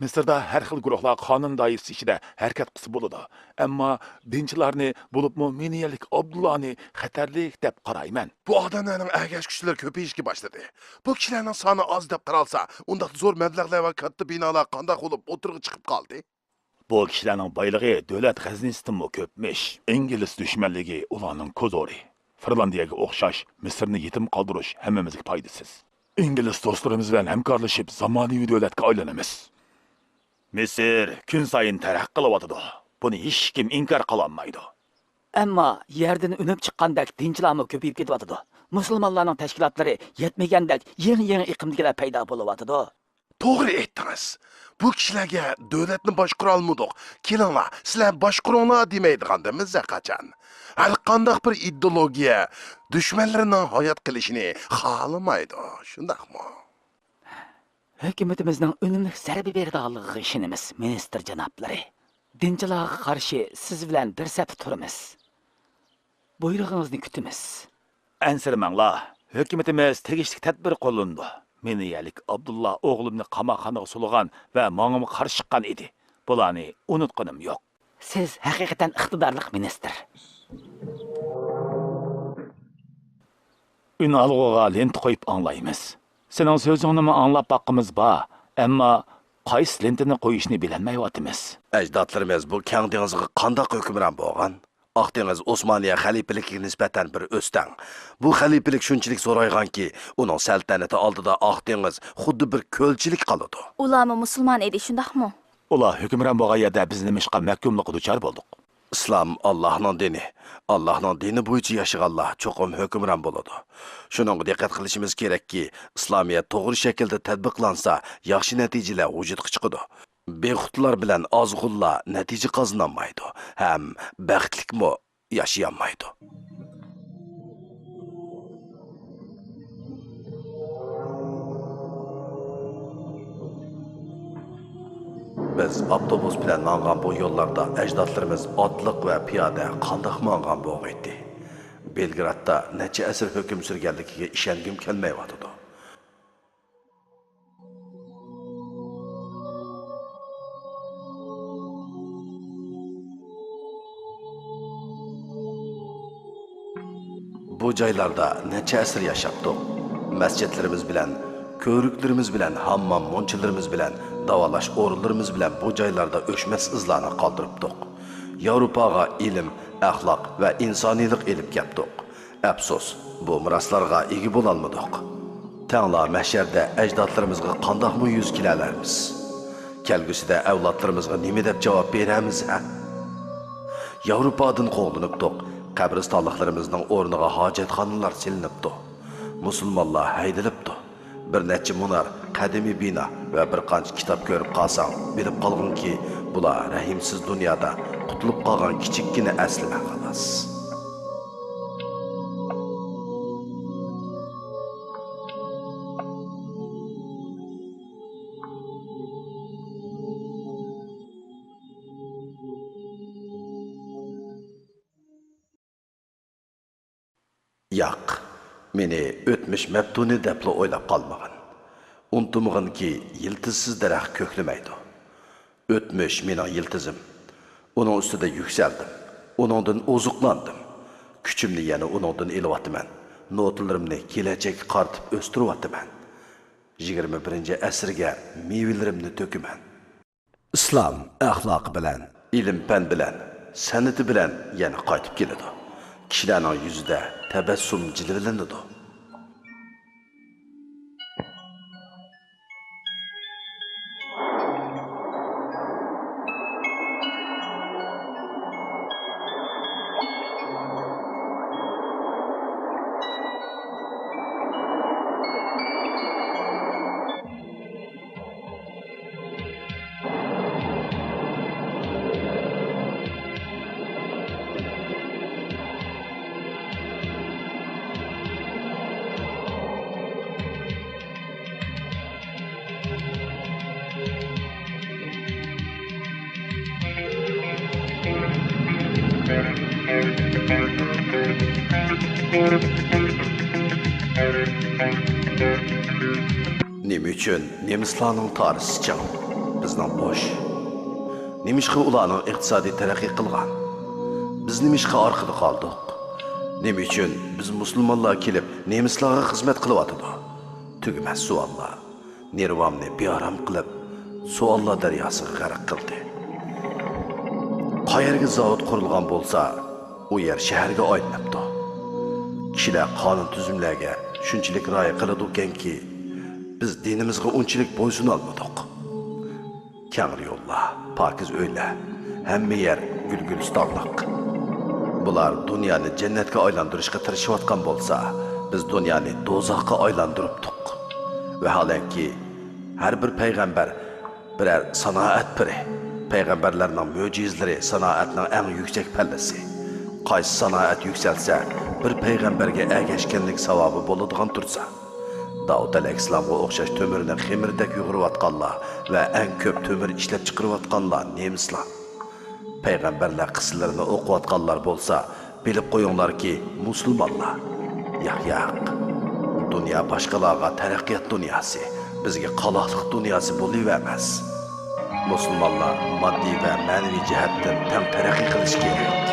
Misrda har xil guruhlar qonun doirasi ichida harakat qilsa bo'ladi. Ammo dinchilarni bo'libmi Miniyalik Abdullahni xatarlik deb qarayman. Bu odamlarning agash kuchlar ko'payishga boshladi. Bu kishilarning soni oz deb qaralsa, unda zo'r mablag'lar va katta binolar qanday bo'lib o'tirg'i chiqib qoldi? Bu kishilarning boyligi davlat xazinasidan ko'pmish. Ingliz dushmanligi ularning ko'zori. Finlandiyaga o'xshash Misrni yetim qoldirish hammamizga foydasiz. İngiliz dostlarımız bilan hamkorlashib zamonaviy davlatga aylanamiz. Misr kun sayin taraqqiy qilyotidi. Buni hech kim inkor qila olmaydi. Ammo yerdan unib chiqqandek dinchilarmi ko'payib ketyotidi. Musulmonlarning tashkilotlari yetmagandek yangi iqlimdagilar paydo bo'lyotidi. To'g'ri aytdingiz. Bu kishilarga davlatni boshqara olmadik. Kelinglar, sizlar boshqaringlar demaydigandimiz qachon. Har qanday bir ideologiya dushmanlarining hayot qilishini xohlamaydi. Shundaqmi? Hukumatimizning unumli zarba beradiganligiga ishonamiz, ministr janoblari. Dinchilarga qarshi siz bilan bir saf turamiz. Buyrug'ingizni kutamiz. Ansirmanglar, hukumatimiz tegishli tadbir qo'llandi. Miniyalik Abdullah o'g'limni qamoqxonaga sulagan va menga qarshi chiqqan edi. Bularni unutganim yo'q. Siz haqiqatan iqtidorli ministr. Ün alg'uga lent qo'yib anglaymiz. Sening so'zingni anglab boqqimiz bor, ammo qaysi lentini qo'yishni bilolmayotimiz. Ajdodlarimiz bu keng dengizga qanday hukmron bo'lgan? Oq dengiz Osmoniya xalifaligiga nisbatan bir o'stan. Bu xalifalik shunchalik zo'rayganki, uning saltanati oldida Oq dengiz xuddi bir ko'lchilik qoladi. Ularmi musulmon edi, shundaqmi? Ular hukmron bo'lgan yerda biz nimishqa mahkumlikqa duchor bo'ldik. İslam Allah'ın dini. Allah'ın dini bo'yicha yashaganlar cho'qim hukmron bo'ladi. Shuningga diqqat qilishimiz kerakki, İslamiyat to'g'ri shaklda tatbiqlansa, yaxshi natijalar vujudga chiqadi. Bexutlar bilan ozg'unlar natija qozonolmaydi, ham baxtlikmi yashayolmaydi. Biz avtobus bilan mangan bu yo'llarda ajdodlarimiz otliq va piyoda qandoq mangan bo'lg'aydi. Belgradda necha asr hukm sürganligiga ishongim kelmayotdi. Bu joylarda necha asr yashapdik. Masjidlarimiz bilan, ko'riklarimiz bilan, hammom monchilarimiz bilan, davolash o'rinlarimiz bilan bu joylarda o'chmas izlarni qoldiribdik. Yevropaga ilm, axloq va insoniylik elib keldik. Afsus, bu miroslarga ega bo'la olmadik. Tanglar mahsharda ajdodlarimizga qandoqmi yuz kelalarmiz? Kelgusida avlodlarimizga nima deb javob beramiz, ha? Yevropadan qo'g'linibdik. Qabristonliklarimizning o'rniga hojatxonalar silinibdi. Musulmonlar haydilibdi. Bir necha munar, qadimiy bino va bir qancha kitob ko'rib qolsang, bilib qolginki, bular rahimsiz dunyoda qutulib qolgan kichikkina aslima xolos. Yo'q, meni o'tmish mabtuni debla o'ylab qolmagan. Unutmaganki, yiltizsiz daraxt ko'klimaydi. O'tmish mening yiltizim. Uning ustida yuksaldim. Uningdan ozuqlandim. Kuchimni yana uningdan elayapman. Notalarimni kelajak qartib o'stiryapman. 21-asrga mevalarimni to'kiman. Islom axloqi bilan, ilm-fan bilan, san'ati bilan yana qaytib keladi. Kishilarning yuzida tabassum jilvalanadi. Nima uchun nemislarning tarixi chang, bizning bosh? Nimishqa ularning iqtisodiy taraqqiy qilgan? Biz nimishqa orqada qoldik? Nima uchun biz musulmonlar kelib nemislarga xizmat qilyotdi? Tugamas savollar nervamni bearam qilib, savollar daryosiga g'arq qildi. Qayerga zavod qurilgan bo'lsa, u yer shaharga aylanibdi. Kishilar qonun tuzumlarga shunchalik rioya qiladi ekanki, biz dinimizga unchalik bo'ysuna olmadik. Kangri yo'llar, pokiz uylar, hamma yer gul-gulistonlik. Bular dunyoni jannatga aylantirishga tirishayotgan bo'lsa, biz dunyoni do'zaxga aylantiribdik. Vaholanki, har bir payg'ambar birer sanoat piri. Payg'ambarlarning mo'jizalari sanoatning eng yuksak pallasi. Qaysi sanoat yuksalsa, bir payg'ambarga ergashganlik savobi bo'ladigan tursa, Davud alayhissalomga o'xshash to'mirni ximirdek yug'irayotganlar va eng ko'p to'mir ishlab chiqarayotganlar nemislar. Payg'ambarlar qissalarini o'qiyotganlar bo'lsa, bilib qo'yinglarki, musulmonlar. Yo'q. Dunyo boshqalarga taraqqiyot dunyosi, bizga qaloqlik dunyosi bo'lavermas. Musulmonlar moddiy va ma'naviy jihatdan tam taraqqiy qilish kerak.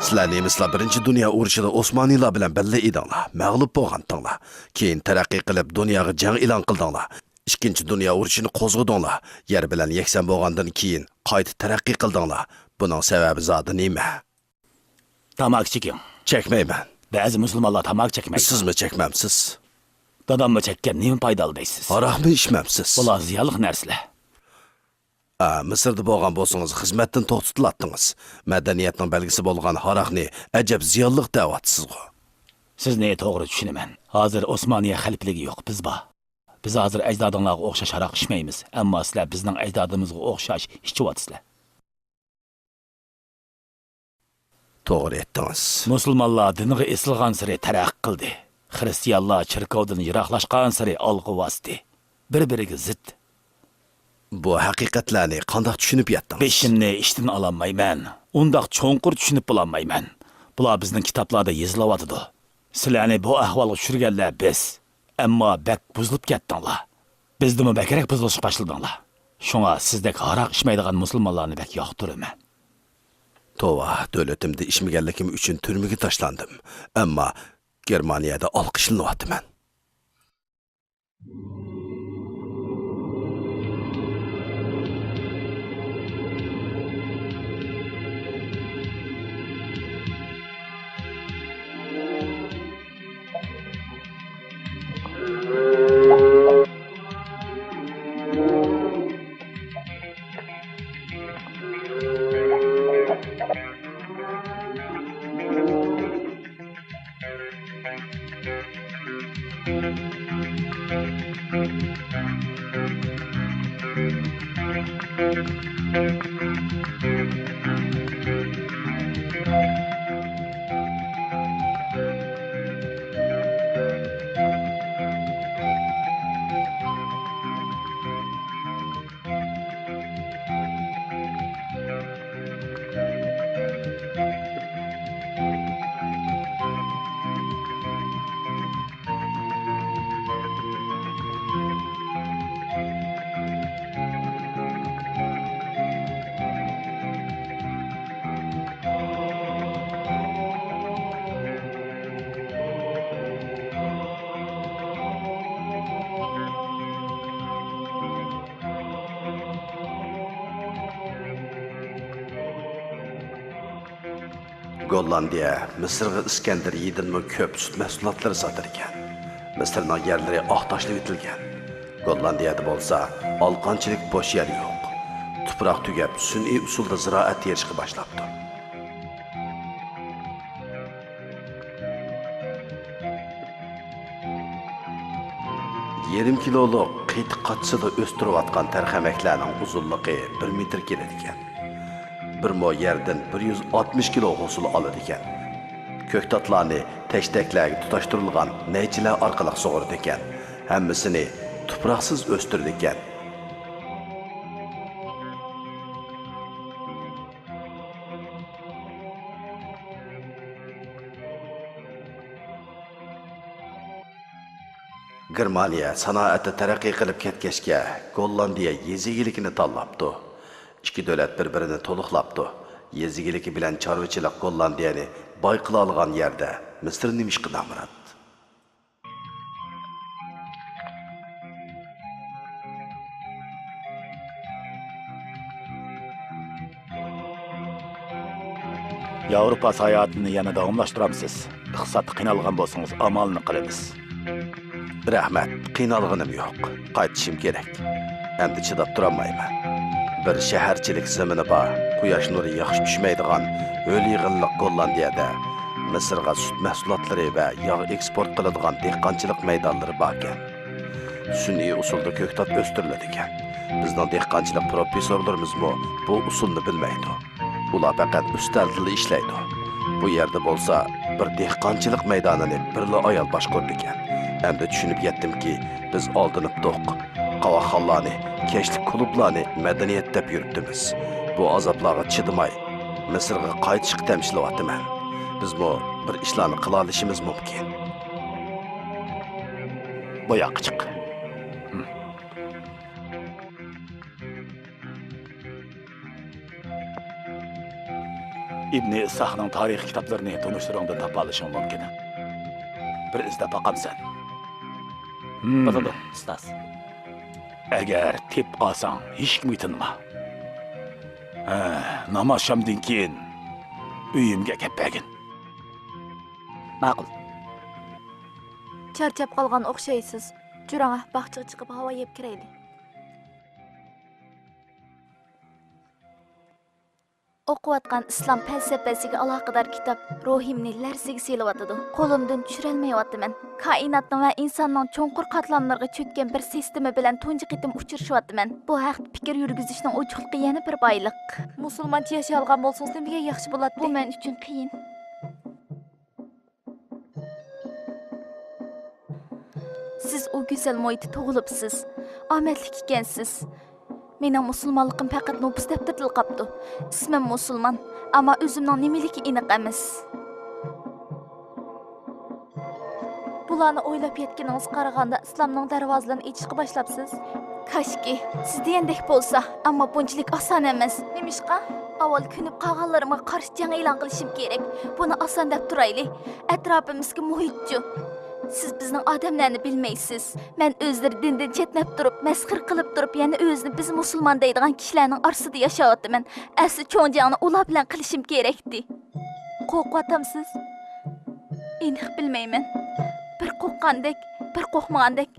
Sizlar nemislar birinchi dunyo urushida Osmoniylar bilan birga edinglar, mag'lub bo'lgandinglar. Keyin taraqqiy qilib dunyoga jang e'lon qildinglar. Ikkinchi dunyo urushini qo'zg'adinglar. Yer bilan yakson bo'lgandan keyin qayta taraqqiy qildinglar. Buning sababi zodi nima? Tamak cheking. Chekmayman. Ba'zi musulmonlar tamak chekmaydi. Sizmi chekmamsiz? Dadammi chekkan, nima foydali deysiz? Aroqmi ichmamsiz? Bular ziyonli narsalar. Misrda bo'lgan bo'lsangiz, xizmatdan to'xtatiladingiz. Madaniyatning belgisi bo'lgan aroqni ajab ziyonli da'vatsizgu. Sizni to'g'ri tushunaman. Hozir Osmoniya xalifligi yo'q, biz bor. Biz hozir ajdodinglarga o'xshash aroq ichmaymiz, ammo sizlar bizning ajdodimizga o'xshash ichyapsizlar. To'g'ri aytdingiz. Musulmonlar diniga esilgan sari taraqqiy qildi. Xristianlar chirkovdan yiroqlashgan sari olg'a bosdi. Bir-biriga zid. Bu haqiqatlarni qandoq tushunib yetdingiz? Beşimni ishdan ololmayman. Undaq cho'nqur tushunib bo'lolmayman. Bular bizning kitoblarda yozilyapti. Sizlarni bu ahvolga tushirganlar biz. Ammo bak buzilib ketdinglar. Bizdimi bakrak buzilishga boshladilar. Shunga sizdek haroq ichmaydigan musulmonlarni bak yoqtiraman. Tova, davlatimda ishmaganligim uchun turmaga tashlandim. Ammo Germaniyada olqishlanyapman. Gollandiya Misrga Iskandar yedinmi ko'p sut mahsulotlari sotar ekan. Misrning yerlari oq tashlab etilgan. Gollandiyada bo'lsa, olqonchilik bo'sh yer yo'q. Tuproq tugab, sun'iy usulda ziroat yerishga boshlabdi. Yarim kiloluk qiytiq qatsida o'stirayotgan tarxamaklarning uzunligi 1 metr keladi ekan. Bir mo yerdan 160 kilo hosil oladi ekan. Ko'ktatlarni tashtaklarga tutashtirilgan naychilar orqali sug'urdi ekan. Hammasini tuproqsiz o'stirdi ekan. Germaniya sanoati taraqqiy qilib ketgachga Gollandiya yezigilikni tanlabdi. İki davlat bir-birini to'liqlabdi. Yezigiligi bilan chorvachilik Gollandiyani boy qila olgan yerda Misr nimishqa namrat. Yevropa sayohatini yana davomlashtiramsiz. Iqtisodda qiynalgan bo'lsangiz, amalni qilamiz. Rahmat, qiynalganim yo'q. Qaytishim kerak. Endi chidab turolmayman. Bir shaharchilik zamini bor. Quyosh nuri yaxshi tushmaydigan o'l yig'inliq Gollandiyada Misrga sut mahsulotlari va yog' eksport qiladigan dehqonchilik maydonlari bor ekan. Sun'iy usulda ko'ktat o'stiriladi ekan. Bizning dehqonchilik professorlarimiz bu usulni bilmaydi. Ular faqat ustalda ishlaydi. Bu yerda bo'lsa, bir dehqonchilik maydonini birla ayol boshqardi ekan. Endi tushunib yetdimki, biz oldinibdiq. Qavaxonlarni, keşlik klublarni madaniyat deb yuribdimiz. Bu azoblarga chidamay Misrga qaytishga tamshilayapman. Biz bu bir ishlarni qila olishimiz mumkin. Bu yoqqa chiq. İbn Ishaqning tarix kitoblarini tanishtirishdan topa olishing mumkin. Bir izlab boqamsan. Bo'ladi, ustoz. Agar tep qolsang, hech kim yetinma. Namoz shamdan keyin uyimga kelib bergin. Ma'qul. Charchab qolgan o'xshaysiz. Juranga bog'chaga chiqib havo yeb kiraylik. O'qiyotgan islom falsafasiga aloqador kitob ruhimni larziga selyotidi. Qo'limdan tushirolmayapman. Koinotning va insonning cho'nqur qatlamlariga cho'kkan bir sistema bilan tunji qitim uchrashyapman. Bu haqda fikr yurgizishning ochiqligi yana bir boyliq. Musulmoncha yashay olgan bo'lsangiz nimaga yaxshi bo'ladi? Bu men uchun qiyin. Siz o go'zal muhitda tug'ilibsiz. Omadli ekansiz. Mening musulmonligim faqat nopus daftarida qolibdi. Ismim musulmon, ammo o'zimning nimaligi aniq emas. Bularni o'ylab yetganingiz qaraganda islomning darvozalarini ochishga boshlabsiz. Kashki, siz degandek bo'lsa, ammo bunchalik oson emas. Nimishqa? Avval kunib qolganlarimga qarshi jang e'lon qilishim kerak. Buni oson deb turaylik. Atrofimizga muhitchi. Siz bizning odamlarni bilmaysiz. Men o'zlari dindan chetnab turib, masxir qilib turib, yana o'zini biz musulmon deydigan kishilarning orasida yashayapman. Asli cho'ng jangni ular bilan qilishim kerakdi. Qo'rqatamsiz? Aniq bilmayman. Bir qo'rqqandek, bir qo'rqmagandek.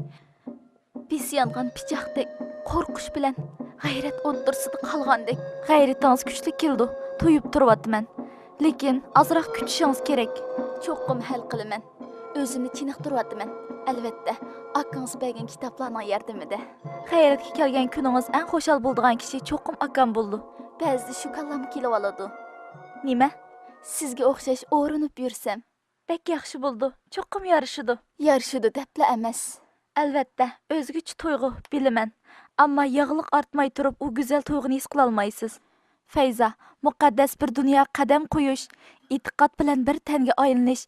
Biz yangan pichoqdek, qo'rqish bilan g'ayrat o'ttirsida qolgandek. G'ayratingiz kuchli keldi, to'yib turyapman. Lekin ozroq kutishingiz kerak. Cho'qqim hal qilaman. O'zimni chiniqtiryapman. Albatta, akangiz bergan kitoblarning yordamida. G'ayratga kelgan kuningiz eng xo'shal bo'ladigan kishi cho'qqim akam bo'ldi. Ba'zida shu kallam kelib oladi. Nima? Sizga o'xshash o'rinib yursam, bek yaxshi bo'ldi. Cho'qqim yarishidi. Yarishidi debla emas. Albatta, o'zgacha tuyg'u bilaman. Ammo yig'liq ortmay turib, u go'zal tuyg'uni his qila olmaysiz. Fayza, muqaddas bir dunyo qadam qo'yish, e'tiqod bilan bir tanga aylanish,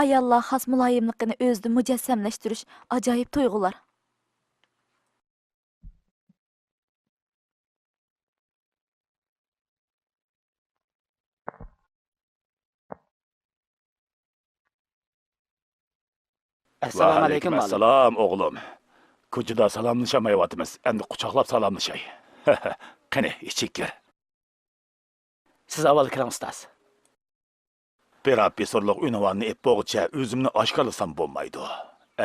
ayollar xos muloyimligini o'zida mujassamlashtirish ajoyib tuyg'ular. Assalomu alaykum. Assalom o'g'lim. Ko'chada salomlashamayotimiz. Endi quchoqlab salomlashay. Qani, ichib kir. Siz avval kiring ustoz. Professorlik unvonini ep bo'g'icha o'zimni oshkorlasam bo'lmaydi.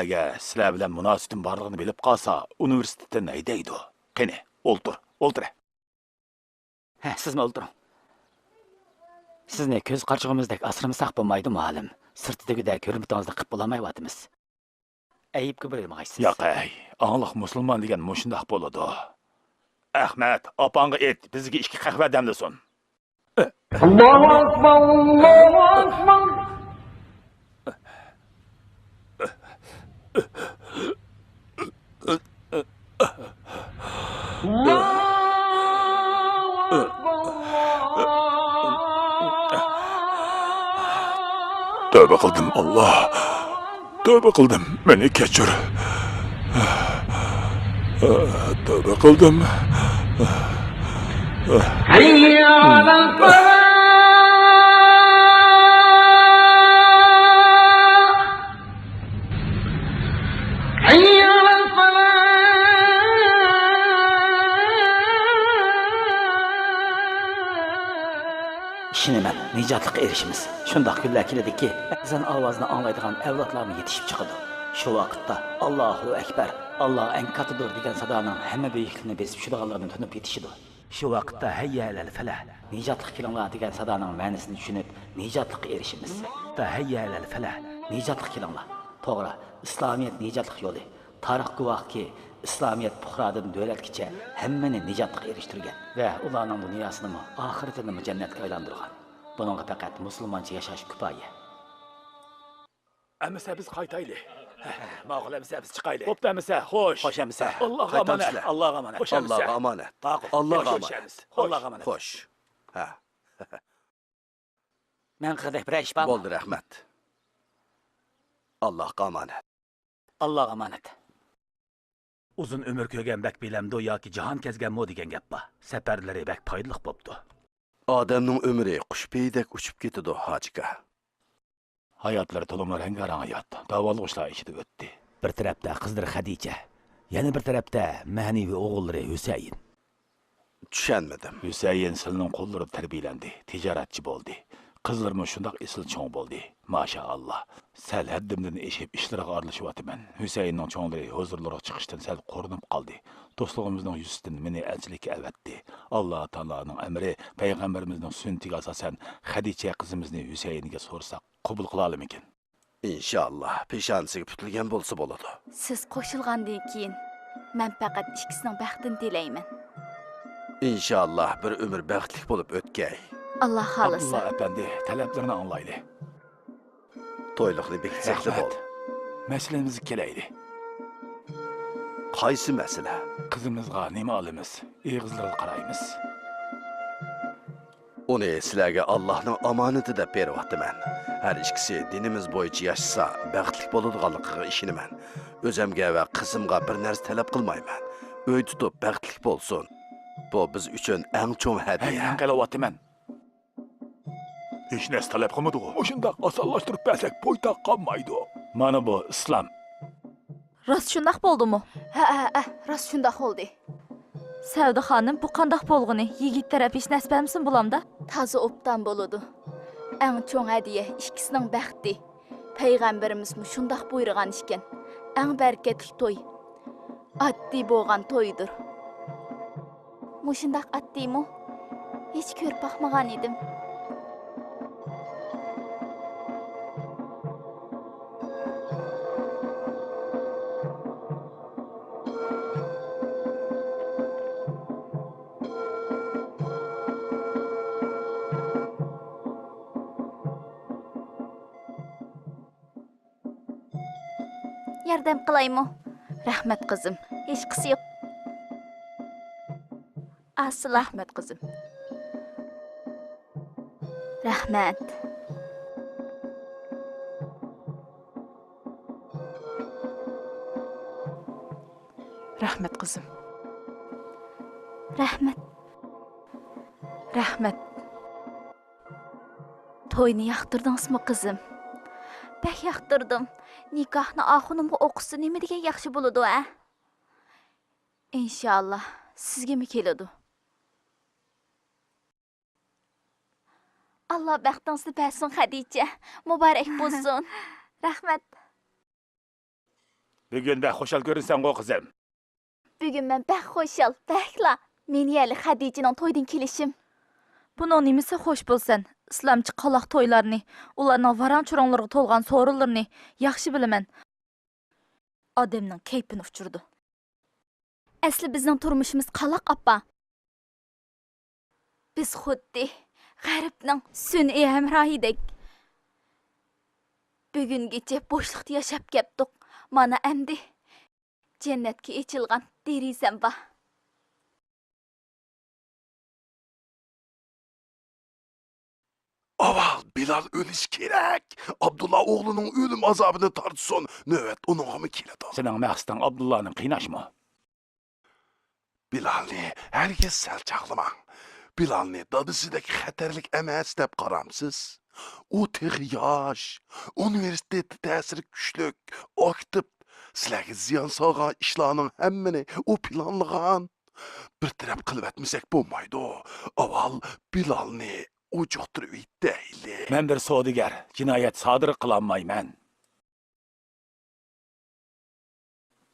Agar sizlar bilan munosabatim borligini bilib qolsa, universitetda nima deydi? Qani, o'ltir. Sizmi o'ltiring. Sizni ko'z qarchig'imizdek asrimsaq bo'lmaydi, muallim. Sirtidagidek ko'rinmatingizda qilib bo'lmayotimiz. Ayibga bo'lmaysiz. Yo'q, angliq musulmon degan mushundoq bo'ladi. Ahmad, opangga ayt, bizga 2 qahva damlasin. Allahu akbar, Allahu akbar. Tövbe qildim, Allah. Tövbe qildim, meni kechir. Tövbe qildim. Hayya alal falah. Hayya alal falah. Ishonaman, nijotlikqa erishimiz. Shundoq kunlar keladiki, ezan ovozini anglaydigan avlodlarni yetishib chiqadi. Shu vaqtda Allohu akbar, Alloh eng kattadir degan sadoning hamma buyukligini besib tushadiganlarni tunib yetishidi. Shu vaqtda hayya alal falah, nijotlik kelinglar degan sadoning ma'nosini tushunib, nijotlikqa erishimiz. Hayya alal falah, nijotlik kelinglar. To'g'ri, islomiyat nijotlik yo'li. Tarix guvohki, islomiyat puhrodan davlatgacha hammani nijotlikqa erishtirgan va ularning dunyosini oxiratini jannatga aylantirgan. Buningga faqat musulmoncha yashash kifoya. Amisa biz qaytaylik. Ma'qul amisa biz chiqaylik. Bo'pti amisa, xo'sh. Xo'sh amisa. Allohga omonat. Allohga omonat. Allohga omonat. Allohga omonat. Allohga omonat. Xo'sh. Ha. Men qildik bir ish bor. Bo'ldi, rahmat. Allohga omonat. Allohga omonat. Uzun umr ko'rgan bak bilamdi yoki jahon kezganmi degan gap bor. Safarlari bak foydali bo'pti. Odamning umri qushpeydak uchib ketadi, hojga. Hayotlari to'liq rangarang hayot. Davolg'ishlar ichida o'tdi. Bir tarafda qizlari Xadija, yana bir tarafda ma'naviy o'g'illari Husayn. Tushunmadim. Husayn silning qo'llarida tarbiyalandi, tijoratchi bo'ldi. Qizlarmi shundoq esil cho'ng bo'ldi. Mashaalloh. Sal haddimdan eshib ishlariga aralashyapman. Husaynning cho'nglari huzurlarga chiqishdan sal qo'rinib qoldi. Do'stligimizning yuzidan meni elchilikka avatdi. Alloh taoloning amri, payg'ambarimizning sunnatiga asosan Xadija qizimizni Husaynga so'rsak, qabul qila olamikin? Inshaalloh, peshonasiga putilgan bo'lsa bo'ladi. Siz qo'shilgandan keyin men faqat ikkisining baxtini tilayman. Inshaalloh bir umr baxtli bo'lib o'tgay. Alloh xolisa. Alloh apandi, talablarini anglaydi. To'yliqni bekitsakli bo'l. Masalamizga kelaydi. qaysi masala? Qizimizga nima olamiz? Egizlarga qaraymiz. Uni sizlarga Allohning omonati deb beryapman. Har ikkisi dinimiz bo'yicha yashasa, baxtli bo'ladiganligiga ishonaman. O'zimga va qizimga bir narsa talab qilmayman. Uy tutib baxtli bo'lsin. Bu biz uchun eng cho'ng hadiya. Aynan qilyapman. Hech narsa talab qilmadi. O'shunda osonlashtirib bersak, poytaxt qolmaydi. Mana bu islom. Rost shundoq bo'ldimi? Ha, rost shundoq bo'ldi. Savda xonim, bu qandoq bo'lg'ini? Yigit taraf ish nasibamsin bulamda? Toza obdan bo'ladi. Eng cho'ng hadiya ikkisining baxti. Payg'ambarimiz shundoq buyurgan ekan. Eng barakatli to'y. Oddiy bo'lgan to'ydir. Mushundaq oddiymi? Hech ko'rib baxmagan edim. Yordam qilaymi? Rahmat qizim. Hech qisi yo'q. Asl rahmat qizim. Rahmat. Rahmat qizim. Rahmat. Rahmat. To'yni yoqtirdingizmi qizim? Bak yoqtirdim. Nikohni oxunimga o'qisa nima degan yaxshi bo'ladi, a? Inshaalloh sizga mi keladi? Alloh baxtingizni bersin, Xadicha. Muborak bo'lsin. Rahmat. Bugun da xo'shal ko'rinsan-ku qizim. Bugun men bak xo'shal, bakla. Men yali Xadichaning to'ydan kelishim. Buning nimasi xo'sh bo'lsin? İslamçı qalaq toylarını, ularning varan-churonlarga to'lgan so'rinlarni yaxshi bilaman. Odamning kayfini uchirdi. Asli bizning turmushimiz qalaq appa. Biz xuddi g'arbning sun'iy hamrohidek. Bugungacha bo'shliqda yashab ketdik. Mana endi jannatga echilgan derizam bor. Aval Bilal ölüş gerek. Abdullah oğlunun ölüm azabını tartsın. Nöbet onunla mı keledi? Sening maqsading Abdullahni qiynashmi? Bilalni herkes sel çağlama. Bilalni dadısıdaki xatarlik emas dep qaramsız. O tığı yaş. Üniversitede təsiri güçlük. Aktif. Sizlerge ziyan sağan işlarının hemmini o planlagan. Bir taraf qilib etmesek bo'lmaydi. Aval Bilalni ucuqtirib deyli. Men bir savdogar, jinoyat sodir qilolmayman.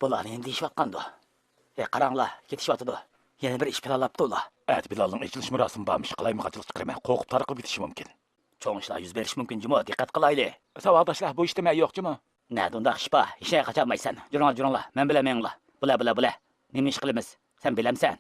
Bularni endi deyishayotgandi. Qaranglar, ketishyotdi. Yana bir ish planlabdi ular. At Bilalning ichilish murosimi bormish, qalaymi qachilik chiqaraman. Qo'rqib tarqib ketishi mumkin. Cho'ng ishlar yuz berishi mumkin, jimo, diqqat qilayli. Savodashlar bu ishda yo'qchimi? Nada unda ish bor, hech narsa qacholmaysan. Juringlar, men bilamanlar. Bular. Nima ish qilamiz? Sen bilamsan.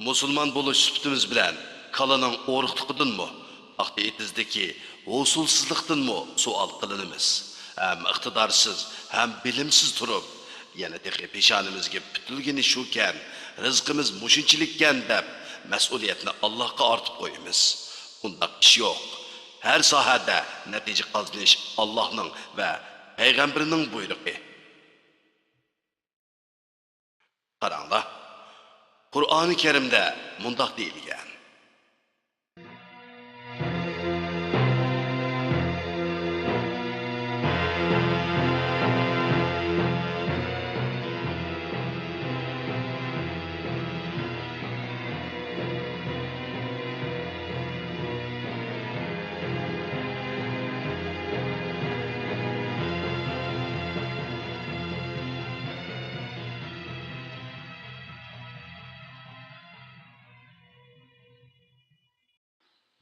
Musulmon bo'lish sifatimiz bilan kalaning o'riqliqidanmi, aqidimizdagi usulsizlikdanmi savol qilinamiz. Ham iqtidorsiz, ham bilimsiz turib, yana texi peshonimizga bitilgani shukan, rizqimiz mushunchilikkan deb mas'uliyatni Allohga ortib qo'yamiz. Undaq ish yo'q. Har sohada natija qozonish Allohning va payg'ambarining buyrug'i. Qaranglar. Qur'oni Karimda mundoq deyilgan.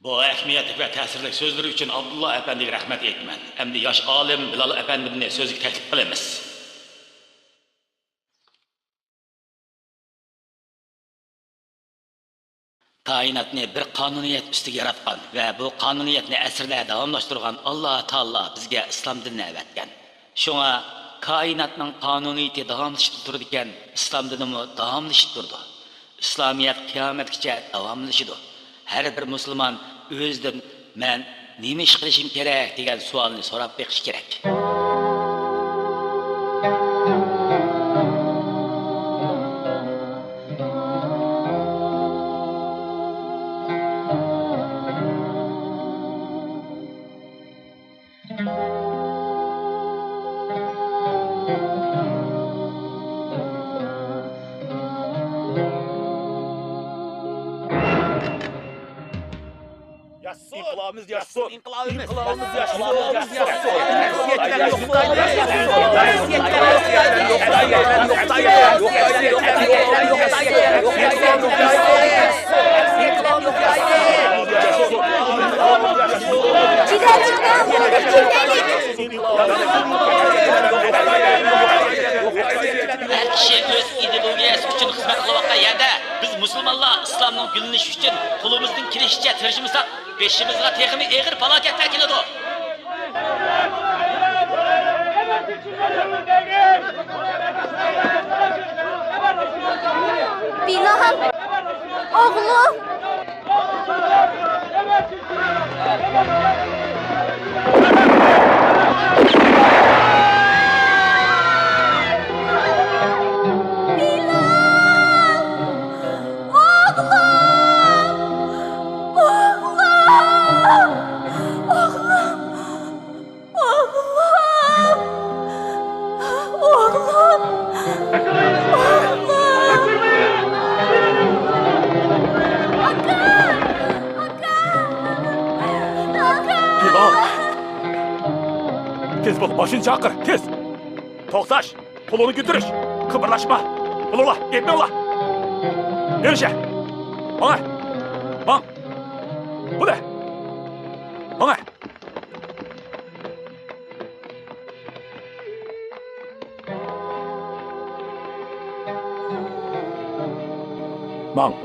Bu ehemmiyetli ve tesirli sözleri için Abdullah Efendi'ye rahmet etmen. Hem de yaş alim Bilal Efendi'ne sözü teklif kılımız. Kainatni bir qonuniyat ustiga yaratgan va bu qonuniyatni asrlar davomlashtirgan Alloh taolo bizga islom dinini avatgan. Shunga koinotning qonuniyati davomlashib turdi ekan, islom dinimi davomlashib turdi. İslamiyet qiyomatgacha davomlashadi. Har bir musulmon o'zidan men nima ish qilishim kerak degan savolni so'rab beqish kerak. İnqilabımız yaşasın. İnqilabımız Her kişi öz ideologiyası için hizmet kılmakta yerde biz Müslümanlar İslam'ın gülünüş için kulumuzun kirişçe tırjımızda beşimizde tekimi eğir falaketler keledi. Bilal, oğlum. Tez bul, başını çakır, tez. Toksaş, pulunu götürüş. Kıpırlaşma. Bul ula, etme ula. Ver işe. Bana. Bana. Bu ne? Bana. Bana.